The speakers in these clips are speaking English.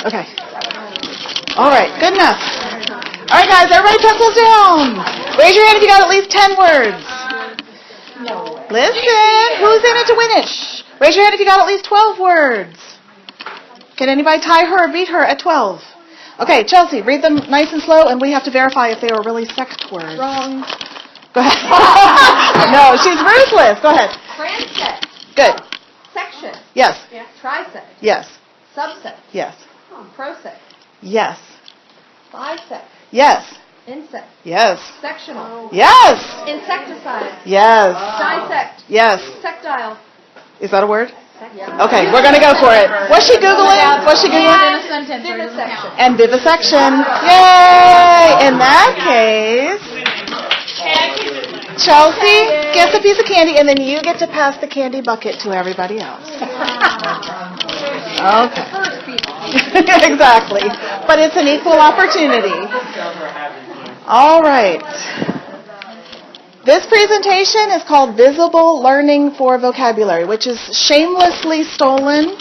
Okay. All right, good enough. All right, guys, everybody pencils down. Raise your hand if you got at least 10 words. Listen, who's in it to win it? Shh. Raise your hand if you got at least 12 words. Can anybody tie her or beat her at 12? Okay, Chelsea, read them nice and slow, and we have to verify if they were really sect words. Wrong. Go ahead. No, she's ruthless. Go ahead. Transect. Good. Section. Yes. Trisect. Yes. Subsect. Yes. Prosect. Yes. Bisect. Yes. Insect. Yes. Sectional. Yes. Insecticide. Yes. Dissect. Yes. Sectile. Is that a word? Yeah. Okay, we're going to go for it. What's she Googling? What's she Googling? Vivisection. And vivisection. Yay! In that case, Chelsea gets a piece of candy, and then you get to pass the candy bucket to everybody else. Okay. Exactly. But it's an equal opportunity. All right. This presentation is called Visible Learning for Vocabulary, which is shamelessly stolen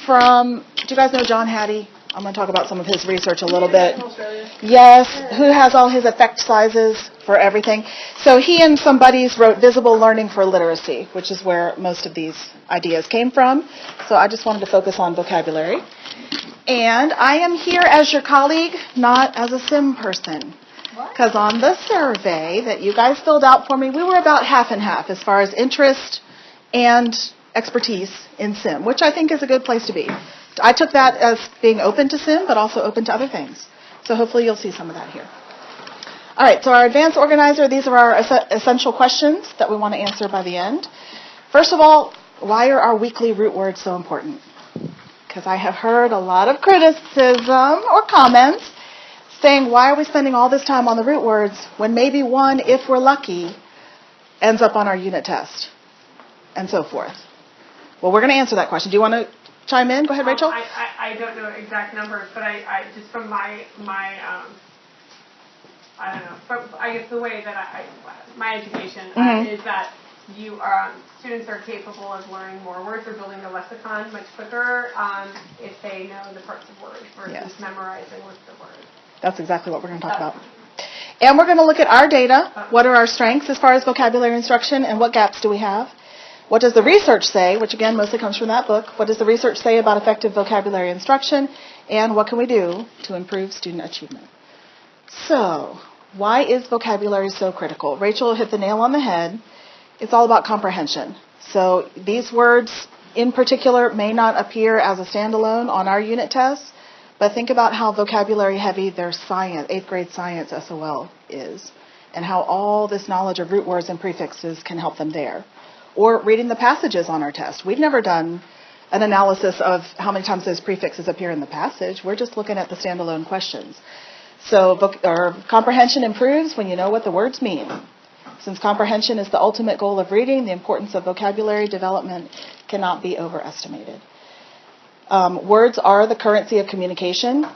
from, do you guys know John Hattie? I'm going to talk about some of his research a little bit. Yes, who has all his effect sizes for everything. So he and some buddies wrote Visible Learning for Literacy, which is where most of these ideas came from. So I just wanted to focus on vocabulary. And I am here as your colleague, not as a sim person. Because on the survey that you guys filled out for me, we were about half and half as far as interest and expertise in sim, which I think is a good place to be. I took that as being open to sim, but also open to other things. So hopefully you'll see some of that here. All right, so our advanced organizer, these are our essential questions that we want to answer by the end. First of all, why are our weekly root words so important? Because I have heard a lot of criticism or comments saying, why are we spending all this time on the root words when maybe one, if we're lucky, ends up on our unit test, and so forth? Well, we're going to answer that question. Do you want to chime in? Go ahead, Rachel. I don't know exact numbers, but I just from my I don't know, from, I guess the way that my education is that students are capable of learning more words or building a lexicon much quicker if they know the parts of words versus memorizing with the words. That's exactly what we're going to talk about. And we're going to look at our data. What are our strengths as far as vocabulary instruction, and what gaps do we have? What does the research say, which again mostly comes from that book? What does the research say about effective vocabulary instruction? And what can we do to improve student achievement? So, why is vocabulary so critical? Rachel hit the nail on the head. It's all about comprehension. So these words in particular may not appear as a standalone on our unit tests, but think about how vocabulary heavy their science, 8th grade science SOL is, and how all this knowledge of root words and prefixes can help them there. Or reading the passages on our test. We've never done an analysis of how many times those prefixes appear in the passage. We're just looking at the standalone questions. So comprehension improves when you know what the words mean. Since comprehension is the ultimate goal of reading, the importance of vocabulary development cannot be overestimated. Words are the currency of communication.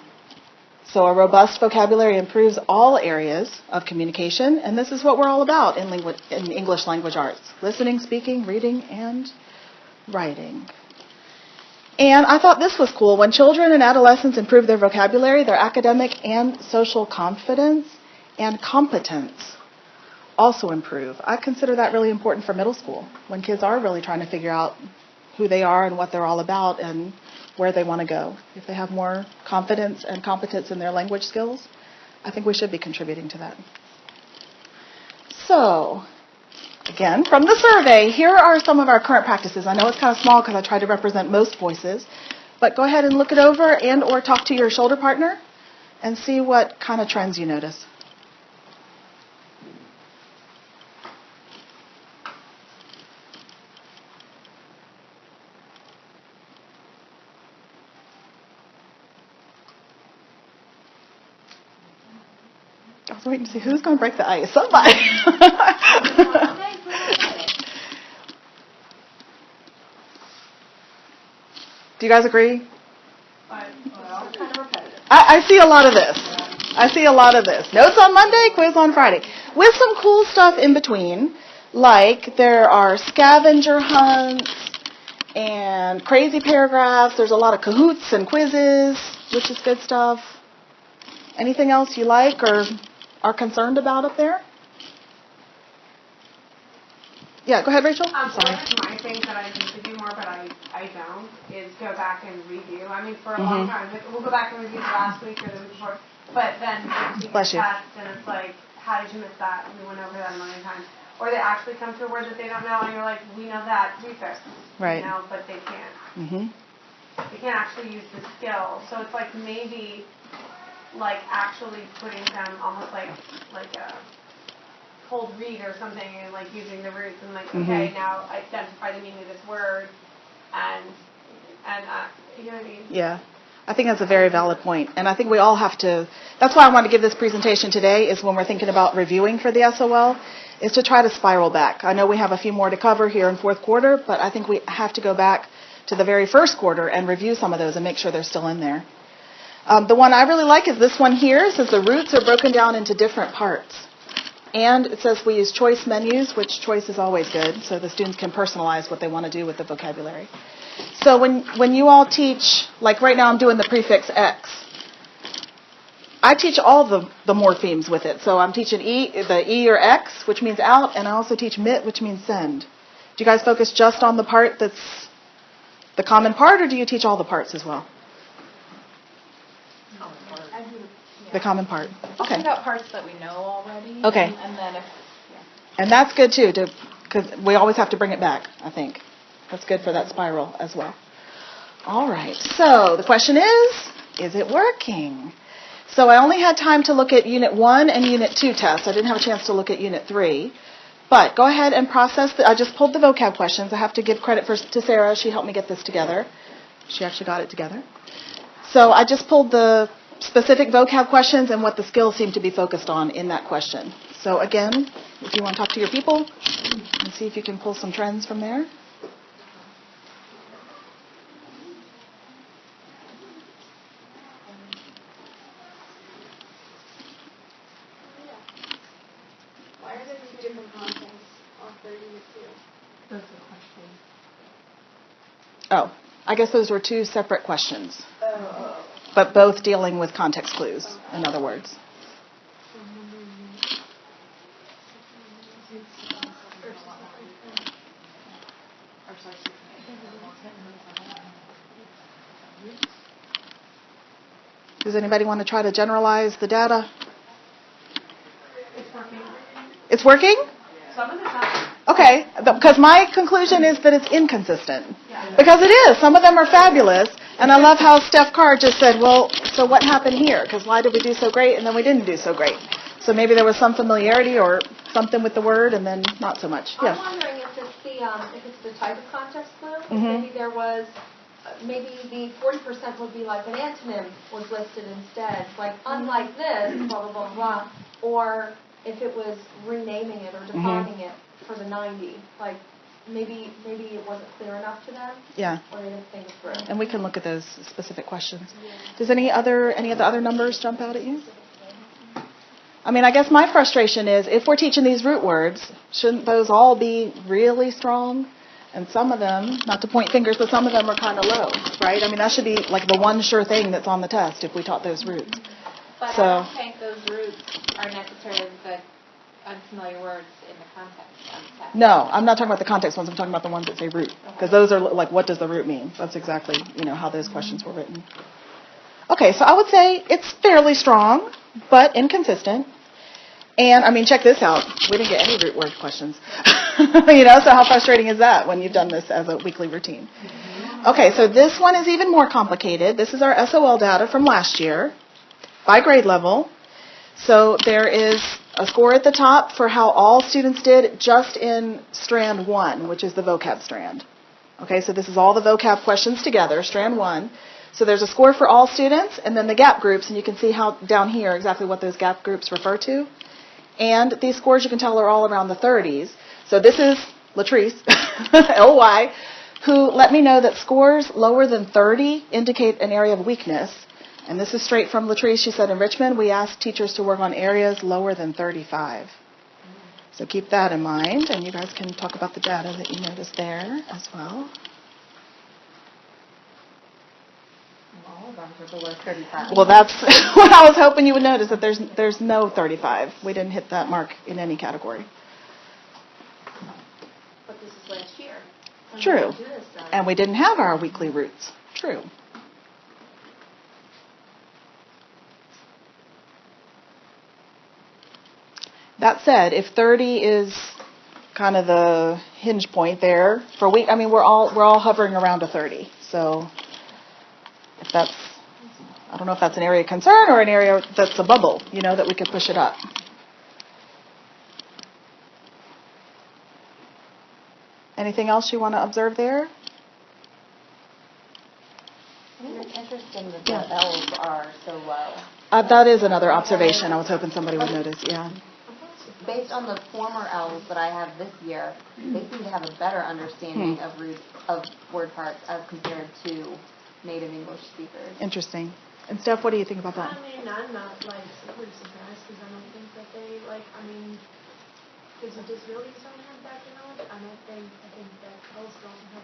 So a robust vocabulary improves all areas of communication, and this is what we're all about in English language arts: listening, speaking, reading, and writing. And I thought this was cool. When children and adolescents improve their vocabulary, their academic and social confidence and competence also improve. I consider that really important for middle school, when kids are really trying to figure out who they are and what they're all about and where they want to go. If they have more confidence and competence in their language skills, I think we should be contributing to that. So, again, from the survey, here are some of our current practices. I know it's kind of small because I tried to represent most voices, but go ahead and look it over and or talk to your shoulder partner and see what kind of trends you notice. I was waiting to see who's going to break the ice. Somebody. Do you guys agree? I see a lot of this. Notes on Monday, quiz on Friday. With some cool stuff in between, like there are scavenger hunts and crazy paragraphs. There's a lot of Kahoots and quizzes, which is good stuff. Anything else you like or are concerned about up there? Yeah, go ahead, Rachel. One of my things that I need to do more, but I don't, is go back and review. I mean, for a long time, we'll go back and review the last week or the week before, but then you take a Bless you. test and it's like, how did you miss that? And we went over that a million times. Or they actually come to a word that they don't know, and you're like, we know that, research. Right. You know, but they can't. Mm-hmm. They can't actually use the skill. So it's like maybe, like actually putting them almost like a cold read or something, and like using the roots and like, okay, now identify the meaning of this word, and you know what I mean? Yeah. I think that's a very valid point. And I think we all have to, that's why I wanted to give this presentation today, is when we're thinking about reviewing for the SOL, is to try to spiral back. I know we have a few more to cover here in fourth quarter, but I think we have to go back to the very first quarter and review some of those and make sure they're still in there. The one I really like is this one here. It says the roots are broken down into different parts. And it says we use choice menus, which choice is always good, so the students can personalize what they want to do with the vocabulary. So when you all teach, like right now I'm doing the prefix X, I teach all the morphemes with it. So I'm teaching the E or X, which means out, and I also teach MIT, which means send. Do you guys focus just on the part that's the common part, or do you teach all the parts as well? The common part. Okay. I've got parts that we know already. Okay. And then And that's good too, because we always have to bring it back, I think. That's good for that spiral as well. All right. So the question is it working? So I only had time to look at Unit 1 and Unit 2 tests. I didn't have a chance to look at Unit 3. But go ahead and process. I just pulled the vocab questions. I have to give credit to Sarah. She helped me get this together. She actually got it together. So I just pulled the specific vocab questions and what the skills seem to be focused on in that question. So again, if you want to talk to your people and see if you can pull some trends from there. Why are there two different contents on 30 Unit 2? Those are the questions. Oh, I guess those were two separate questions, Oh. but both dealing with context clues, in other words. Does anybody want to try to generalize the data? It's working. It's working? Some of the time. Okay, because my conclusion is that it's inconsistent. Yeah. Because it is. Some of them are fabulous. And I love how Steph Carr just said, well, so what happened here? Because why did we do so great and then we didn't do so great? So maybe there was some familiarity or something with the word and then not so much. I'm Yes. wondering if it's the type of context clue. Mhm. Maybe there was, maybe the 40% would be like an antonym was listed instead, like unlike this, blah, blah, blah, blah. Or if it was renaming it or defining it for the 90, like maybe it wasn't clear enough to them, Yeah. or they didn't think it through. And we can look at those specific questions. Does any of the other numbers jump out at you? I mean, I guess my frustration is if we're teaching these root words, shouldn't those all be really strong? And some of them, not to point fingers, but some of them are kind of low, right? I mean, that should be like the one sure thing that's on the test if we taught those roots. But So- I don't think those roots are necessarily the unfamiliar words in the context of the test. No, I'm not talking about the context ones. I'm talking about the ones that say root. Because those are like, what does the root mean? That's exactly, how those questions were written. Okay, so I would say it's fairly strong, but inconsistent. And, I mean, check this out. We didn't get any root word questions. So how frustrating is that when you've done this as a weekly routine? Okay, so this one is even more complicated. This is our SOL data from last year by grade level. So there is a score at the top for how all students did just in strand 1, which is the vocab strand. Okay, so this is all the vocab questions together, strand 1. So there's a score for all students, and then the gap groups, and you can see how down here exactly what those gap groups refer to. And these scores, you can tell, are all around the 30s. So this is Latrice, L-Y, who let me know that scores lower than 30 indicate an area of weakness. And this is straight from Latrice. She said, in Richmond, we asked teachers to work on areas lower than 35. So keep that in mind, and you guys can talk about the data that you noticed there as well. bumper below 35. Well, that's what I was hoping you would notice, that there's no 35. We didn't hit that mark in any category. But this is last year. True. Do this stuff. And we didn't have our weekly routes. True. That said, if 30 is kind of the hinge point there for week, I mean, we're all hovering around a 30. So if that's, I don't know if that's an area of concern or an area that's a bubble, that we could push it up. Anything else you want to observe there? I think it's interesting that the L's are so low. That is another observation I was hoping somebody would notice, yeah. Based on the former L's that I have this year, they seem to have a better understanding of word parts as compared to native English speakers. Interesting. And Steph, what do you think about that? I mean, I'm not super surprised because I don't think that they because the disabilities don't have background. I think that those don't have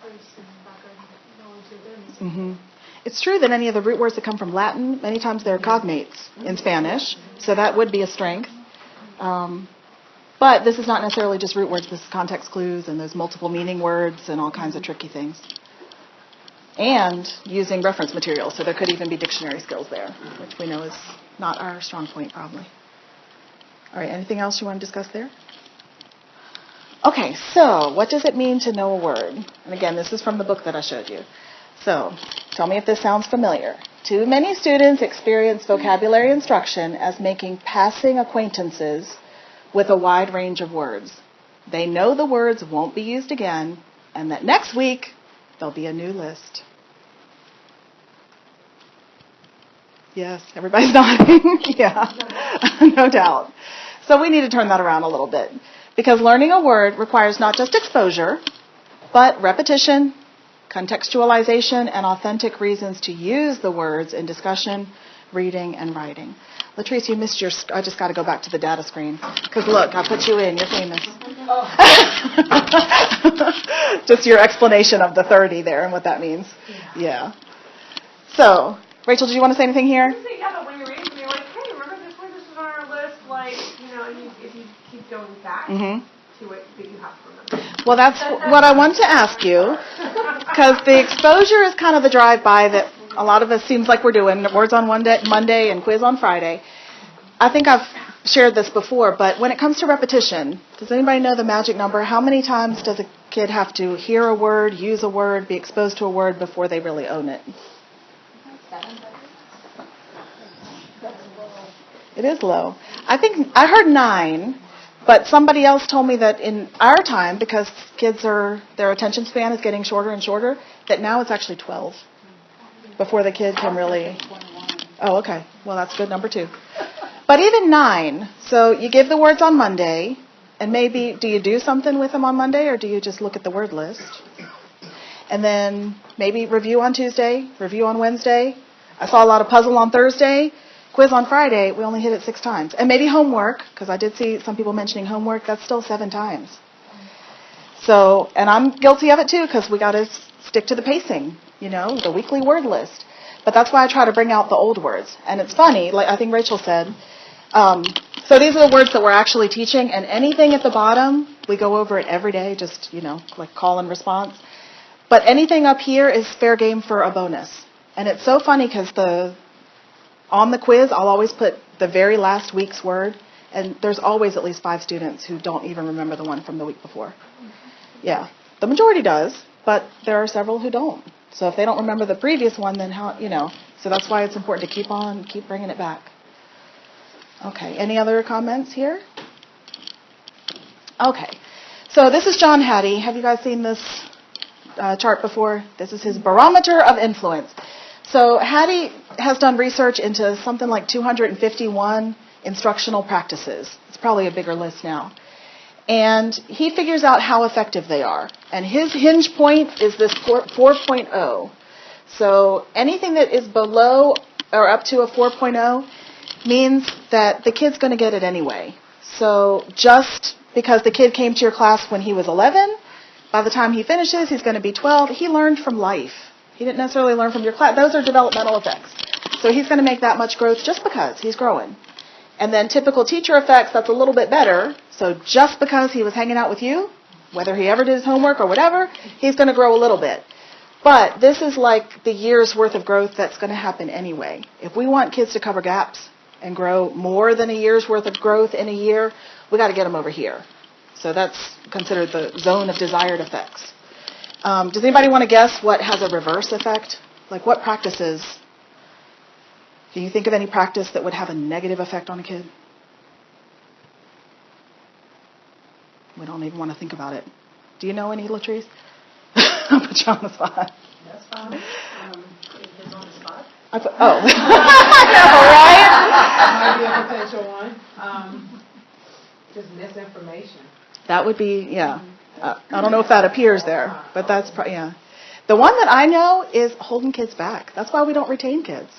place and background knowledge of them. It's true that any of the root words that come from Latin, many times they're cognates in Spanish, so that would be a strength. But this is not necessarily just root words. This is context clues and those multiple meaning words and all kinds of tricky things. And using reference material, so there could even be dictionary skills there, which we know is not our strong point probably. All right, anything else you want to discuss there? Okay, so what does it mean to know a word? And again, this is from the book that I showed you. So tell me if this sounds familiar. Too many students experience vocabulary instruction as making passing acquaintances with a wide range of words. They know the words won't be used again, and that next week there'll be a new list. Yes, everybody's nodding. Yeah, no doubt. So we need to turn that around a little bit, because learning a word requires not just exposure, but repetition, contextualization, and authentic reasons to use the words in discussion, reading, and writing. Latrice, you missed I just got to go back to the data screen. Because look, I put you in. You're famous. Just your explanation of the 30 there and what that means. Yeah. So, Rachel, did you want to say anything here? Yeah, but when you're reading, you're like, hey, remember this one? This was on our list. And if you keep going back to it, that you have to remember. Well, that's what I want to ask you, because the exposure is kind of the drive-by that a lot of us seems like we're doing. Words on Monday and quiz on Friday. I think I've shared this before, but when it comes to repetition, does anybody know the magic number? How many times does a kid have to hear a word, use a word, be exposed to a word before they really own it? 7. It is low. I think I heard 9, but somebody else told me that in our time, because their attention span is getting shorter and shorter, that now it's actually 12 before the kid can really. Oh, okay. Well, that's good number 2. But even 9. So you give the words on Monday, and maybe do you do something with them on Monday, or do you just look at the word list? And then maybe review on Tuesday, review on Wednesday. I saw a lot of puzzle on Thursday. Quiz on Friday, we only hit it 6 times. And maybe homework, because I did see some people mentioning homework, that's still 7 times. So, and I'm guilty of it too, because we got to stick to the pacing, the weekly word list. But that's why I try to bring out the old words. And it's funny, like I think Rachel said, so these are the words that we're actually teaching, and anything at the bottom, we go over it every day, just, like call and response. But anything up here is fair game for a bonus. And it's so funny because on the quiz, I'll always put the very last week's word, and there's always at least 5 students who don't even remember the one from the week before. Yeah, the majority does, but there are several who don't. So if they don't remember the previous one, then how, so that's why it's important to keep bringing it back. Okay, any other comments here? Okay, so this is John Hattie. Have you guys seen this chart before? This is his barometer of influence. So Hattie has done research into something like 251 instructional practices. It's probably a bigger list now. And he figures out how effective they are. And his hinge point is this 4.0. So anything that is below or up to a 4.0 means that the kid's going to get it anyway. So just because the kid came to your class when he was 11, by the time he finishes, he's going to be 12. He learned from life. He didn't necessarily learn from your class. Those are developmental effects. So he's going to make that much growth just because he's growing. And then typical teacher effects, that's a little bit better. So just because he was hanging out with you, whether he ever did his homework or whatever, he's going to grow a little bit. But this is like the year's worth of growth that's going to happen anyway. If we want kids to cover gaps and grow more than a year's worth of growth in a year, we got to get them over here. So that's considered the zone of desired effects. Does anybody want to guess what has a reverse effect? Like what practices? Can you think of any practice that would have a negative effect on a kid? We don't even want to think about it. Do you know any, Latrice? I'll put you on the spot. That's fine. Putting kids on the spot. I know, right? Might be a potential one. Just misinformation. That would be, yeah. I don't know if that appears there, but that's, yeah. The one that I know is holding kids back. That's why we don't retain kids.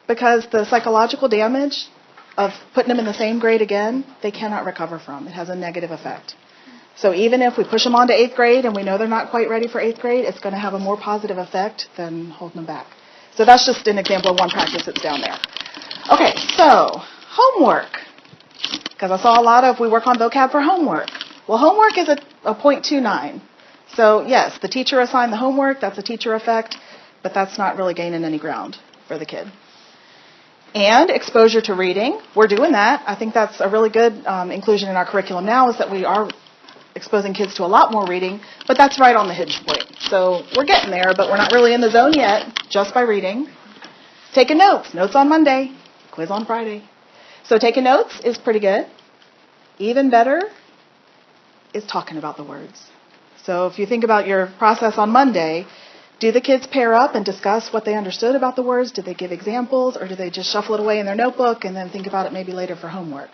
Because the psychological damage of putting them in the same grade again, they cannot recover from. It has a negative effect. So even if we push them on to 8th grade and we know they're not quite ready for 8th grade, it's going to have a more positive effect than holding them back. So that's just an example of one practice that's down there. Okay, so homework. Because I saw a lot of, we work on vocab for homework. Well, homework is a 0.29. So yes, the teacher assigned the homework, that's a teacher effect, but that's not really gaining any ground for the kid. And exposure to reading, we're doing that. I think that's a really good inclusion in our curriculum now is that we are exposing kids to a lot more reading, but that's right on the hinge point. So we're getting there, but we're not really in the zone yet, just by reading. Taking notes. Notes on Monday, quiz on Friday. So taking notes is pretty good. Even better is talking about the words. So if you think about your process on Monday, do the kids pair up and discuss what they understood about the words? Do they give examples, or do they just shuffle it away in their notebook and then think about it maybe later for homework?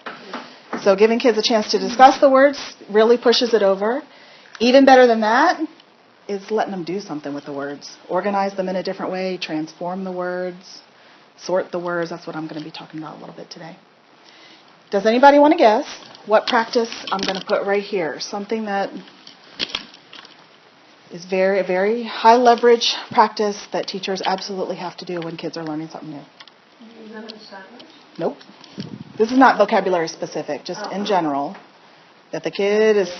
So giving kids a chance to discuss the words really pushes it over. Even better than that is letting them do something with the words. Organize them in a different way, transform the words, sort the words. That's what I'm going to be talking about a little bit today. Does anybody want to guess what practice I'm going to put right here? Something that is very, very high leverage practice that teachers absolutely have to do when kids are learning something new. Nope. This is not vocabulary specific, just in general. That the kid is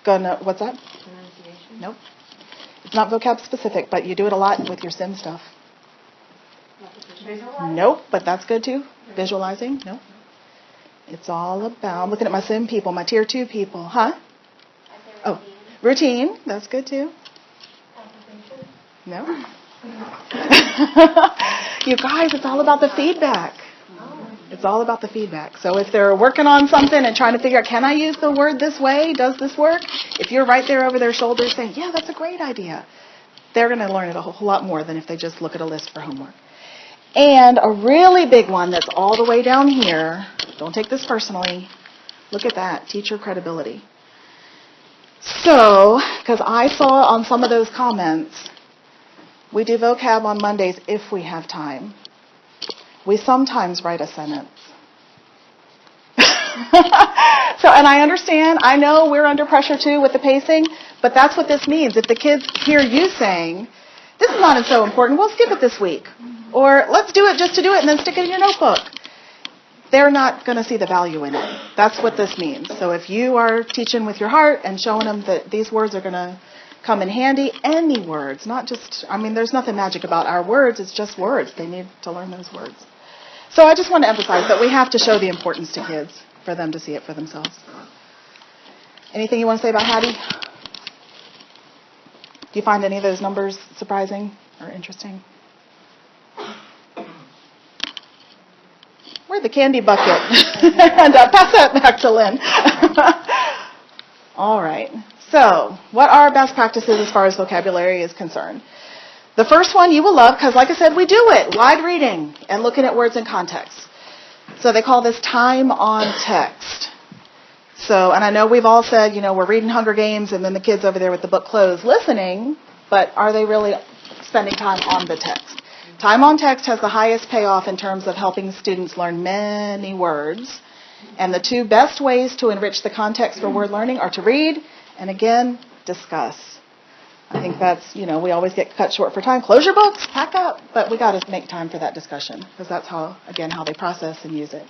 gonna, what's that? Pronunciation. Nope. It's not vocab specific, but you do it a lot with your sim stuff. Nope, but that's good too. Visualizing, nope. It's all about, I'm looking at my sim people, my tier 2 people, huh? Oh, routine, that's good too. No. You guys, it's all about the feedback. It's all about the feedback. So if they're working on something and trying to figure out, can I use the word this way? Does this work? If you're right there over their shoulders saying, yeah, that's a great idea, they're going to learn it a whole lot more than if they just look at a list for homework. And a really big one that's all the way down here, don't take this personally, look at that, teacher credibility. So, because I saw on some of those comments, we do vocab on Mondays if we have time. We sometimes write a sentence. So, and I understand, I know we're under pressure too with the pacing, but that's what this means. If the kids hear you saying, this is not so important, we'll skip it this week. Or let's do it just to do it and then stick it in your notebook. They're not going to see the value in it. That's what this means. So if you are teaching with your heart and showing them that these words are going to come in handy, any words, not just, I mean, there's nothing magic about our words. It's just words. They need to learn those words. So I just want to emphasize that we have to show the importance to kids for them to see it for themselves. Anything you want to say about Hattie? Do you find any of those numbers surprising or interesting? Where'd the candy bucket? And pass that back to Lynn. All right. So, what are best practices as far as vocabulary is concerned? The first one you will love because, like I said, we do it. Wide reading and looking at words in context. So they call this time on text. So, and I know we've all said, you know, we're reading Hunger Games and then the kids over there with the book closed listening, but are they really spending time on the text? Time on text has the highest payoff in terms of helping students learn many words. And the two best ways to enrich the context for word learning are to read and, again, discuss. I think that's, we always get cut short for time. Close your books, pack up. But we got to make time for that discussion because that's how they process and use it.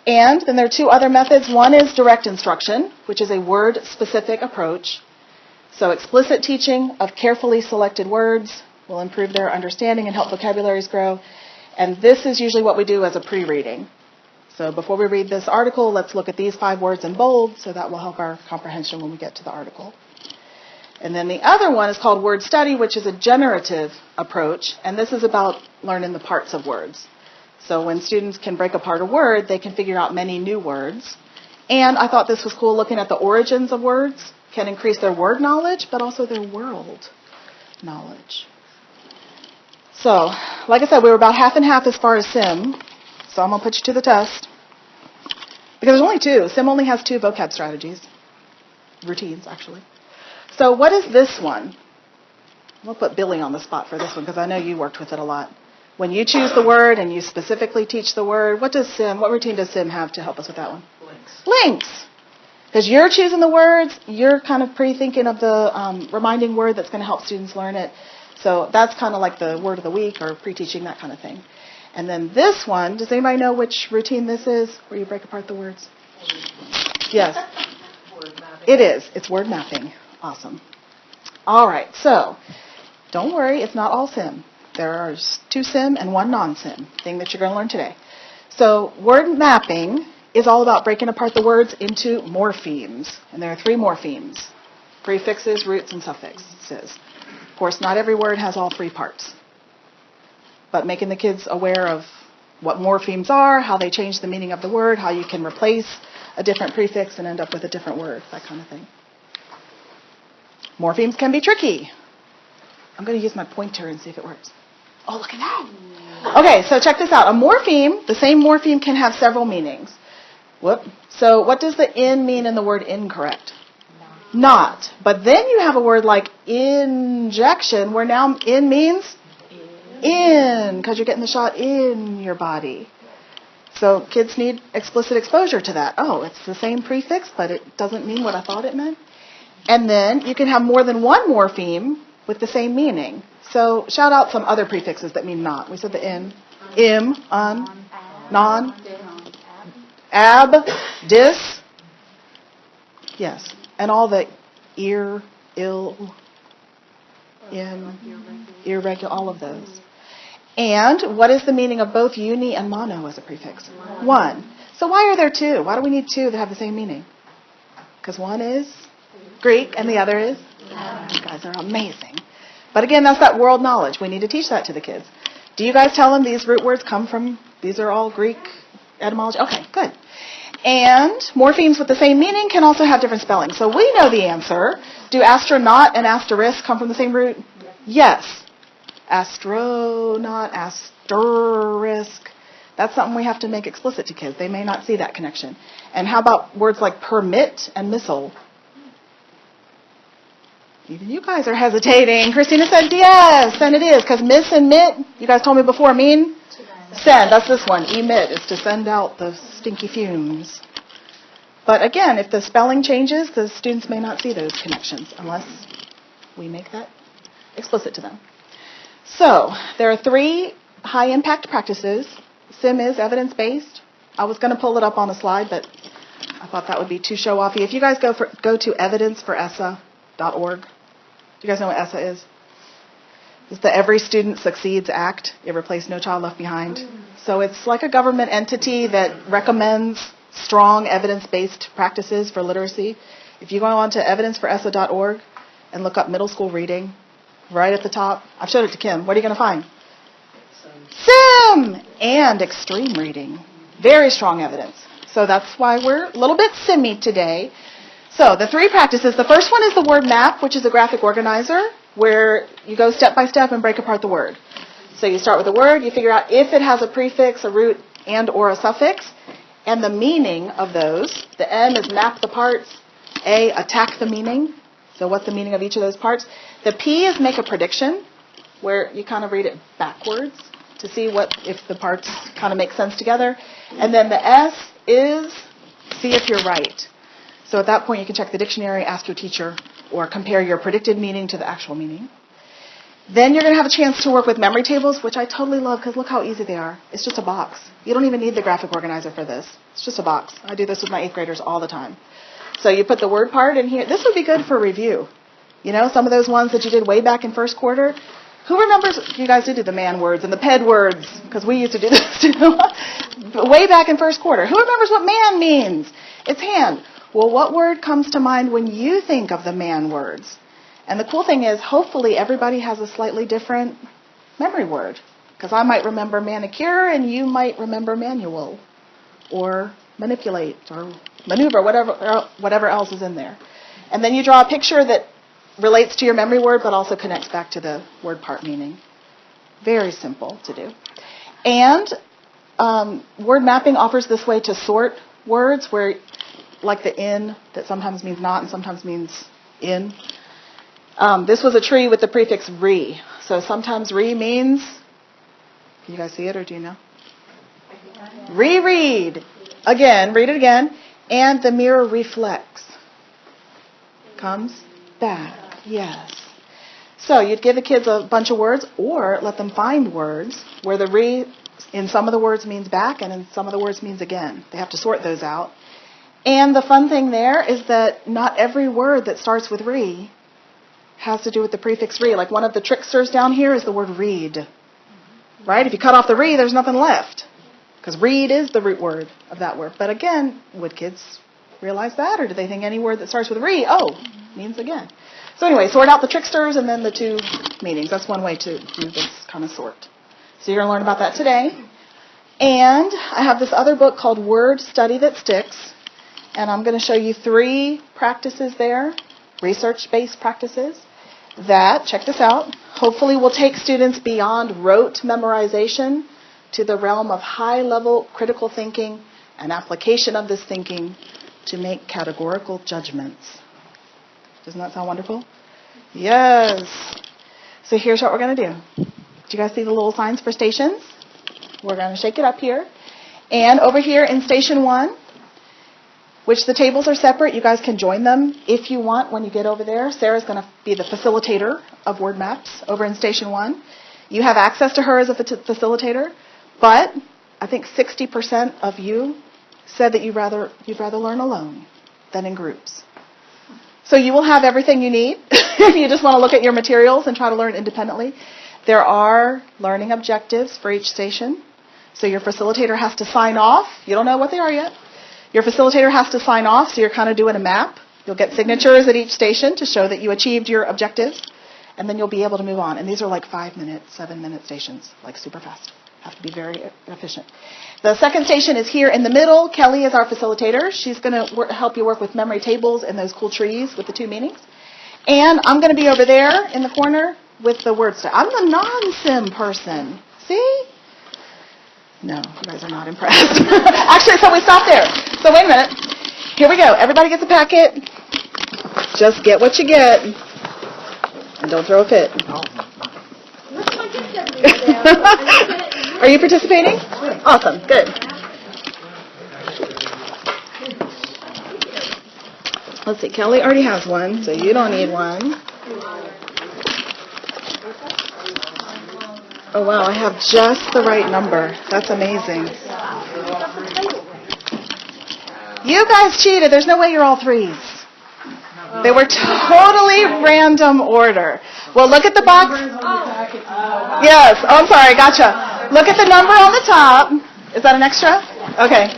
And then there are two other methods. One is direct instruction, which is a word-specific approach. So explicit teaching of carefully selected words will improve their understanding and help vocabularies grow. And this is usually what we do as a pre-reading. So before we read this article, let's look at these 5 words in bold, so that will help our comprehension when we get to the article. And then the other one is called word study, which is a generative approach, and this is about learning the parts of words. So when students can break apart a word, they can figure out many new words. And I thought this was cool, looking at the origins of words can increase their word knowledge, but also their world knowledge. So, like I said, we were about half and half as far as SIM, so I'm going to put you to the test. Because there's only 2. SIM only has 2 vocab strategies. Routines, actually. So what is this one? We'll put Billy on the spot for this one because I know you worked with it a lot. When you choose the word and you specifically teach the word, what routine does SIM have to help us with that one? Links. Because you're choosing the words, you're kind of pre-thinking of the reminding word that's going to help students learn it. So that's kind of like the word of the week or pre-teaching, that kind of thing. And then this one, does anybody know which routine this is where you break apart the words? Yes. It is. It's word mapping. Awesome. All right, so don't worry, it's not all SIM. There are 2 SIM and 1 non-SIM thing that you're going to learn today. So word mapping is all about breaking apart the words into morphemes. And there are 3 morphemes: prefixes, roots, and suffixes. Of course, not every word has all 3 parts. But making the kids aware of what morphemes are, how they change the meaning of the word, how you can replace a different prefix and end up with a different word, that kind of thing. Morphemes can be tricky. I'm going to use my pointer and see if it works. Oh, look at that. Okay, so check this out. A morpheme, the same morpheme can have several meanings. So what does the in mean in the word incorrect? Not. But then you have a word like injection, where now in means in, because you're getting the shot in your body. So kids need explicit exposure to that. Oh, it's the same prefix, but it doesn't mean what I thought it meant. And then you can have more than one morpheme with the same meaning. So shout out some other prefixes that mean not. We said the in, im, un, non, ab, dis. Yes. And all the ear, ill, in, irregular, all of those. And what is the meaning of both uni and mono as a prefix? One. So why are there 2? Why do we need 2 that have the same meaning? Because one is Greek and the other is? You guys are amazing. But again, that's that world knowledge. We need to teach that to the kids. Do you guys tell them these root words come from, these are all Greek etymology? Okay, good. And morphemes with the same meaning can also have different spellings. So we know the answer. Do astronaut and asterisk come from the same root? Yes. Astronaut, asterisk. That's something we have to make explicit to kids. They may not see that connection. And how about words like permit and missile? Even you guys are hesitating. Christina said yes, and it is, because miss and mit, you guys told me before, mean? Send. That's this one. Emit is to send out the stinky fumes. But again, if the spelling changes, the students may not see those connections unless we make that explicit to them. So there are 3 high-impact practices. SIM is evidence-based. I was going to pull it up on a slide, but I thought that would be too show-offy. If you guys go to evidenceforessa.org, do you guys know what ESSA is? It's the Every Student Succeeds Act. It replaced No Child Left Behind. So it's like a government entity that recommends strong evidence-based practices for literacy. If you go on to evidenceforessa.org and look up middle school reading, right at the top, I've showed it to Kim. What are you going to find? SIM and extreme reading. Very strong evidence. So that's why we're a little bit simmy today. So the 3 practices, the first one is the word map, which is a graphic organizer, where you go step by step and break apart the word. So you start with a word, you figure out if it has a prefix, a root, and or a suffix, and the meaning of those. The M is map the parts. A, attack the meaning. So what's the meaning of each of those parts? The P is make a prediction, where you kind of read it backwards to see if the parts kind of make sense together. And then the S is see if you're right. So at that point, you can check the dictionary, ask your teacher, or compare your predicted meaning to the actual meaning. Then you're going to have a chance to work with memory tables, which I totally love because look how easy they are. It's just a box. You don't even need the graphic organizer for this. It's just a box. I do this with my 8th graders all the time. So you put the word part in here. This would be good for review. You know, some of those ones that you did way back in first quarter. Who remembers, you guys did do the man words and the ped words, because we used to do this too. Way back in first quarter. Who remembers what man means? It's hand. Well, what word comes to mind when you think of the man words? And the cool thing is, hopefully everybody has a slightly different memory word. Because I might remember manicure and you might remember manual or manipulate or maneuver, whatever else is in there. And then you draw a picture that relates to your memory word but also connects back to the word part meaning. Very simple to do. And word mapping offers this way to sort words where, like the in that sometimes means not and sometimes means in. This was a tree with the prefix re. So sometimes re means, can you guys see it or do you know? Reread. Again, read it again. And the mirror reflects. Comes back. Yes. So you'd give the kids a bunch of words or let them find words where the re in some of the words means back and in some of the words means again. They have to sort those out. And the fun thing there is that not every word that starts with re has to do with the prefix re. Like one of the tricksters down here is the word read. Right? If you cut off the re, there's nothing left. Because read is the root word of that word. But again, would kids realize that? Or do they think any word that starts with re, means again? So anyway, sort out the tricksters and then the two meanings. That's one way to do this kind of sort. So you're going to learn about that today. And I have this other book called Word Study That Sticks. And I'm going to show you 3 practices there, research-based practices, that, check this out, hopefully will take students beyond rote memorization to the realm of high-level critical thinking and application of this thinking to make categorical judgments. Doesn't that sound wonderful? Yes. So here's what we're going to do. Do you guys see the little signs for stations? We're going to shake it up here. And over here in Station 1, which the tables are separate. You guys can join them if you want when you get over there. Sarah's going to be the facilitator of word maps over in Station 1. You have access to her as a facilitator, but I think 60% of you said that you'd rather learn alone than in groups. So you will have everything you need if you just want to look at your materials and try to learn independently. There are learning objectives for each station. So your facilitator has to sign off. You don't know what they are yet. Your facilitator has to sign off, so you're kind of doing a map. You'll get signatures at each station to show that you achieved your objectives, and then you'll be able to move on. And these are like 5-minute, 7-minute stations, like super fast. Have to be very efficient. The second station is here in the middle. Kelly is our facilitator. She's going to help you work with memory tables and those cool trees with the 2 meanings. And I'm going to be over there in the corner with the word stuff. I'm the non-sim person. See? No, you guys are not impressed. Actually, so we stopped there. So wait a minute. Here we go. Everybody gets a packet. Just get what you get. And don't throw a fit. Are you participating? Awesome. Good. Let's see. Kelly already has one, so you don't need one. Oh, wow. I have just the right number. That's amazing. You guys cheated. There's no way you're all 3s. They were totally random order. Well, look at the box. Yes. Oh, I'm sorry. Gotcha. Look at the number on the top. Is that an extra? Okay.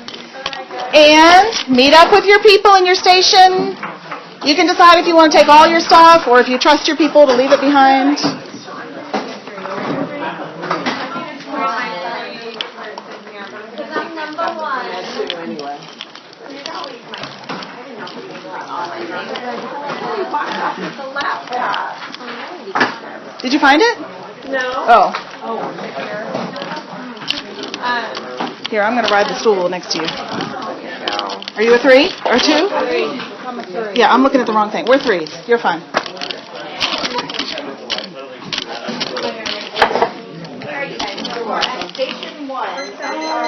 And meet up with your people in your station. You can decide if you want to take all your stuff or if you trust your people to leave it behind. Did you find it? No. Oh. Here, I'm going to ride the stool next to you. Are you a 3 or 2? Yeah, I'm looking at the wrong thing. We're 3s. You're fine.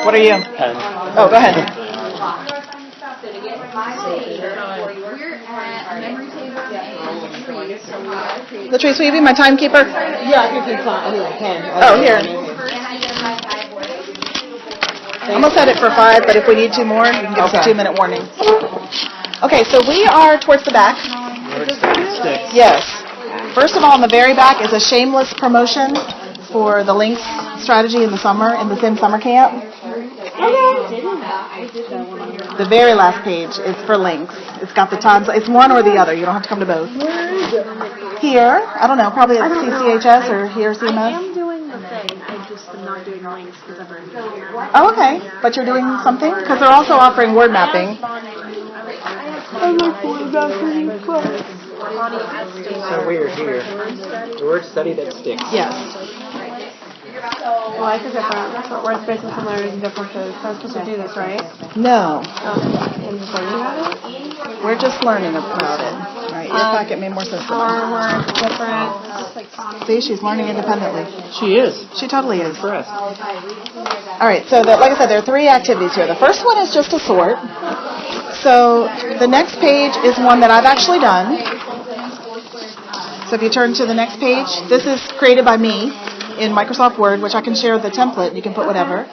What are you? Oh, go ahead. We're at memory table Latrice, will you be my timekeeper? Yeah, if you can, I can. Oh, here. I'm gonna set it for 5, but if we need 2 more, you can give us a 2-minute warning. Okay, so we are towards the back. Yes. First of all, on the very back is a shameless promotion for the Lynx strategy in the summer, in the Sim summer camp. The very last page is for Lynx. It's got the tons. It's one or the other. You don't have to come to both. Here, I don't know, probably at CCHS or here CMS. I am doing the thing. I just am not doing links because I've already done that. Oh, okay. But you're doing something? Because they're also offering word mapping. So weird here. The word study that sticks. Yes. Life is different. Word space and similarities and differences. So I'm supposed to do this, right? No. And just learning about it? We're just learning about it. Right. Your packet made more sense than mine. Words, different. See, she's learning independently. She is. She totally is. Impressed. All right, so like I said, there are 3 activities here. The first one is just a sort. So the next page is one that I've actually done. So if you turn to the next page, this is created by me in Microsoft Word, which I can share the template. You can put whatever.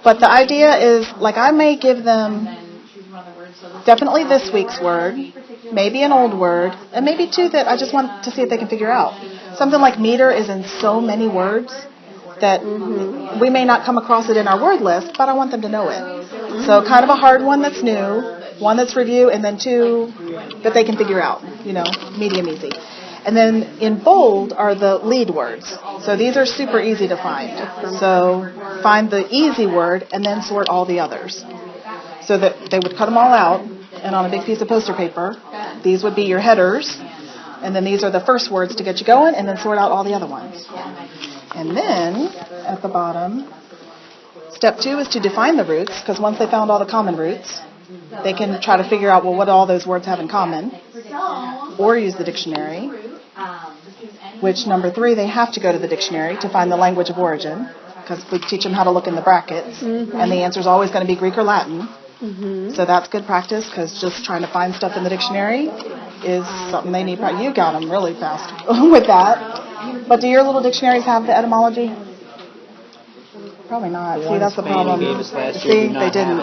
But the idea is, like, I may give them definitely this week's word, maybe an old word, and maybe 2 that I just want to see if they can figure out. Something like meter is in so many words that we may not come across it in our word list, but I want them to know it. So kind of a hard one that's new, one that's review, and then 2 that they can figure out, medium easy. And then in bold are the lead words. So these are super easy to find. So find the easy word and then sort all the others. So that they would cut them all out, and on a big piece of poster paper, these would be your headers, and then these are the first words to get you going, and then sort out all the other ones. And then, at the bottom, step 2 is to define the roots, because once they found all the common roots, they can try to figure out, well, what do all those words have in common, or use the dictionary, which number 3, they have to go to the dictionary to find the language of origin, because we teach them how to look in the brackets, and the answer is always going to be Greek or Latin. So that's good practice, because just trying to find stuff in the dictionary is something they need. You got them really fast with that. But do your little dictionaries have the etymology? Probably not. See, that's the problem. See, they didn't.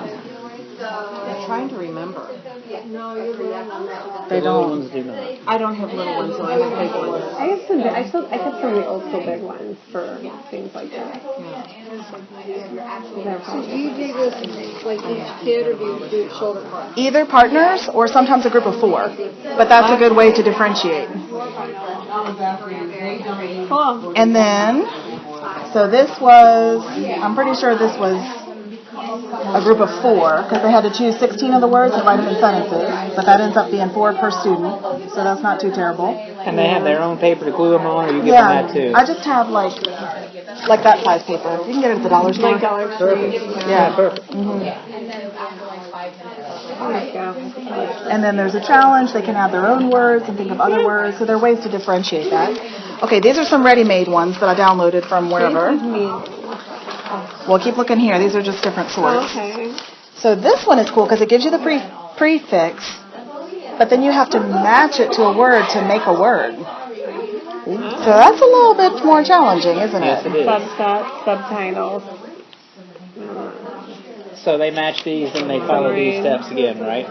I'm trying to remember. They Little don't. ones do not. I don't have little ones, so I have big ones. I have some. I kept some of the old school big ones for things like that. So do you do this like each kid, or do you do it shoulder class? Either partners or sometimes a group of 4. But that's a good way to differentiate. Cool. And then, so this was, I'm pretty sure this was a group of 4, because they had to choose 16 of the words and write them in sentences, but that ends up being 4 per student, so that's not too terrible. And they have their own paper to glue them on, or you give them that too? I just have like that size paper. You can get it at the dollar store. Like Dollar Tree. Yeah. Perfect. And then there's a challenge. They can add their own words and think of other words, so there are ways to differentiate that. Okay, these are some ready-made ones that I downloaded from wherever. Well, keep looking here. These are just different sorts. Okay. So this one is cool because it gives you the prefix, but then you have to match it to a word to make a word. So that's a little bit more challenging, isn't Yes, it is. Subtitles. So they match these and they follow these steps again, right?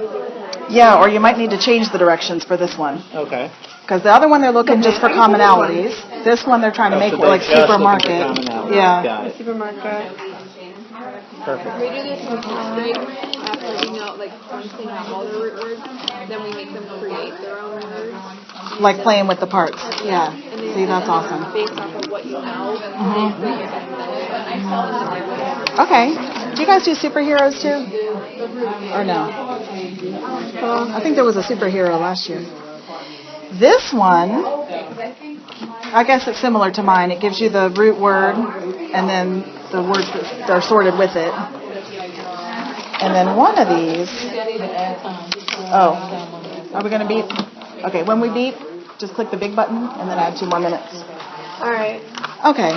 Yeah, or you might need to change the directions for this one. Okay. Because the other one they're looking just for commonalities. This one they're trying to make so it like they're just looking for supermarket. commonalities. Yeah. Got it. Supermarket. Perfect. We do this in first grade after once they have all their root words, then we make them create their own words. Like playing with the parts. Yeah. And then See, that's awesome. based off of what you know, Okay. Do you guys do superheroes too? Or no? I think there was a superhero last year. This one, I guess it's similar to mine. It gives you the root word and then the words that are sorted with it. And then one of these, are we going to beep? Okay, when we beep, just click the big button and then add 2 more minutes. All right. Okay.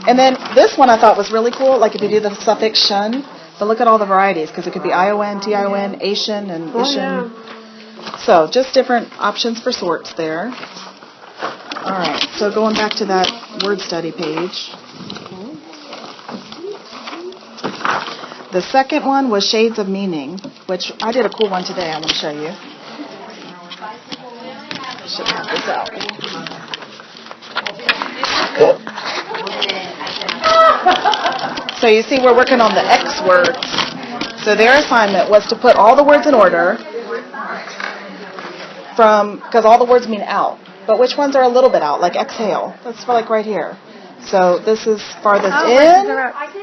And then this one I thought was really cool, like if you do the suffix shun, but look at all the varieties, because it could be ION, TION, Asian, and Ishan. Yeah. So just different options for sorts there. All right, so going back to that word study page. The second one was shades of meaning, which I did a cool one today. I want to show you. I should have this out. So you see we're working on the X words. So their assignment was to put all the words in order because all the words mean out. But which ones are a little bit out, like exhale? That's like right here. So this is farthest in,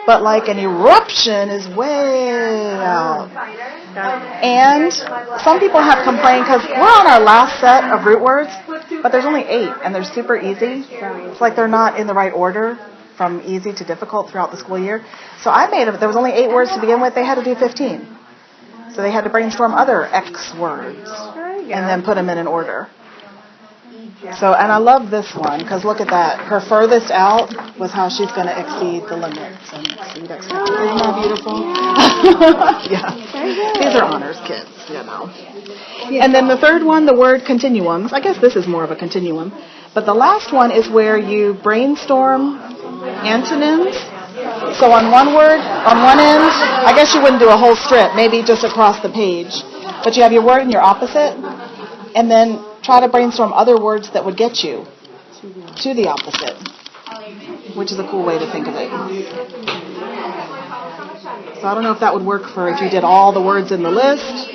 but like an eruption is way out. And some people have complained because we're on our last set of root words, but there's only 8, and they're super easy. It's like they're not in the right order from easy to difficult throughout the school year. So I made them. There was only 8 words to begin with. They had to do 15. So they had to brainstorm other X words and then put them in an order. So, and I love this one because look at that. Her furthest out was how she's going to exceed the limits. And see, that's, isn't that beautiful? Yeah. These are honors kids, you know. And then the third one, the word continuums. I guess this is more of a continuum. But the last one is where you brainstorm antonyms. So on one word, on one end, I guess you wouldn't do a whole strip, maybe just across the page. But you have your word and your opposite. And then try to brainstorm other words that would get you to the opposite, which is a cool way to think of it. So I don't know if that would work for if you did all the words in the list.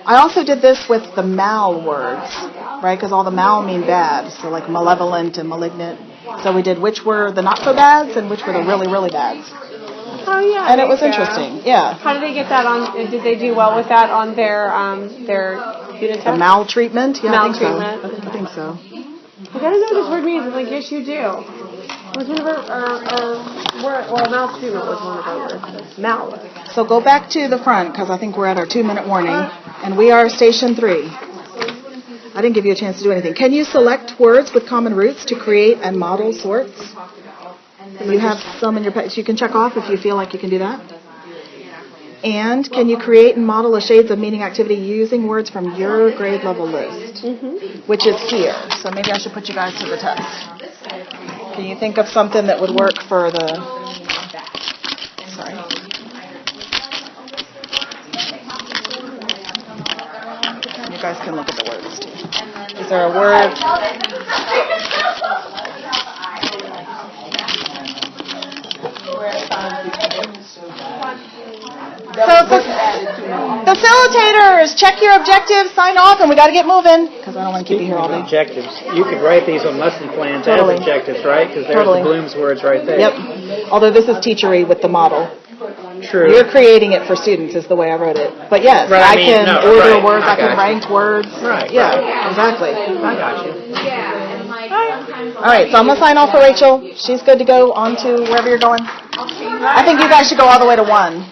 I also did this with the mal words, right? Because all the mal mean bad, so like malevolent and malignant. So we did which were the not so bads and which were the really, really bads. Oh yeah. And it was interesting, yeah. How did they get that on? Did they do well with that on their unit test? The maltreatment? Yeah, Maltreatment. I think so. You gotta know what this word means. I'm like, yes, you do. It was one of our maltreatment was one of our words. Mal. So go back to the front because I think we're at our 2-minute warning, and we are station 3. I didn't give you a chance to do anything. Can you select words with common roots to create and model sorts? You have some in your page. You can check off if you feel like you can do that. And can you create and model a shades of meaning activity using words from your grade level list, which is here. So maybe I should put you guys to the test. Can you think of something that would work for the... Sorry. You guys can look at the words too. Is there a word... So facilitators, check your objectives, sign off, and we got to get moving because I don't want to keep you here all day. Objectives. You could write these on lesson plans Totally. as objectives, right? Because there's Totally. the Bloom's words right there. Yep. Although this is teachery with the model. True. You're creating it for students is the way I wrote it. But yes, Right, I I mean, can no, order right, words, I I can got you. rank words. Right, Yeah, exactly. I got you. All right, so I'm going to sign off for Rachel. She's good to go on to wherever you're going. I think you guys should go all the way to 1.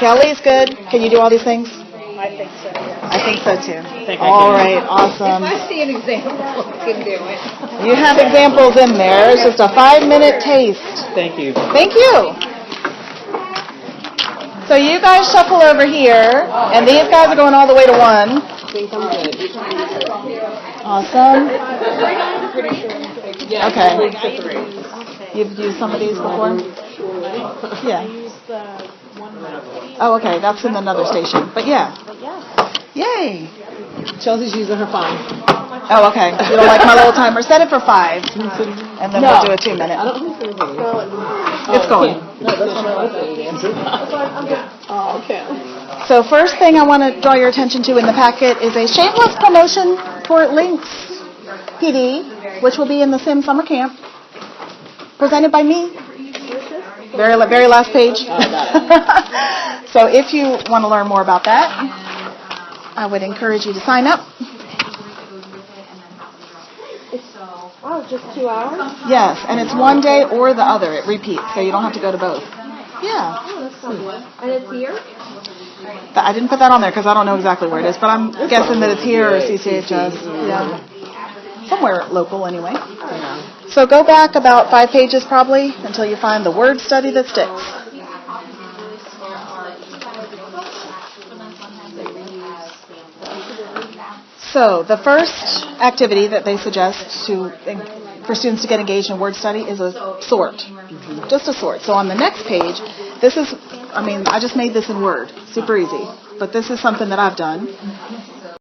Kelly's good. Can you do all these things? I think so, yeah. I think so too. All right, awesome. I see an example, I can do it. You have examples in there. It's just a 5-minute taste. Thank you. Thank you. So you guys shuffle over here, and these guys are going all the way to 1. I think I'm good. Awesome. Okay. To 3. You've used some of these before? Yeah. Use the one minute. Oh, okay. That's in another station. But yeah. Yay. Chelsea's using her phone. Oh, okay. You don't like my little timer? Set it for 5, and then we'll do a 2-minute. I don't think it's It's going. No, that's not my again. Oh, okay. So first thing I want to draw your attention to in the packet is a shameless promotion for Links PD, which will be in the Sim Summer Camp, presented by me. Very last page. So if you want to learn more about that, I would encourage you to sign up. Oh, just 2 hours? Yes, and it's one day or the other. It repeats, so you don't have to go to both. Yeah. And it's here? I didn't put that on there because I don't know exactly where it is, but I'm guessing that it's here or CCHS. Yeah. Somewhere local anyway. So go back about 5 pages probably until you find the word study that sticks. So the first activity that they suggest for students to get engaged in word study is a sort. Just a sort. So on the next page, I just made this in Word. Super easy. But this is something that I've done.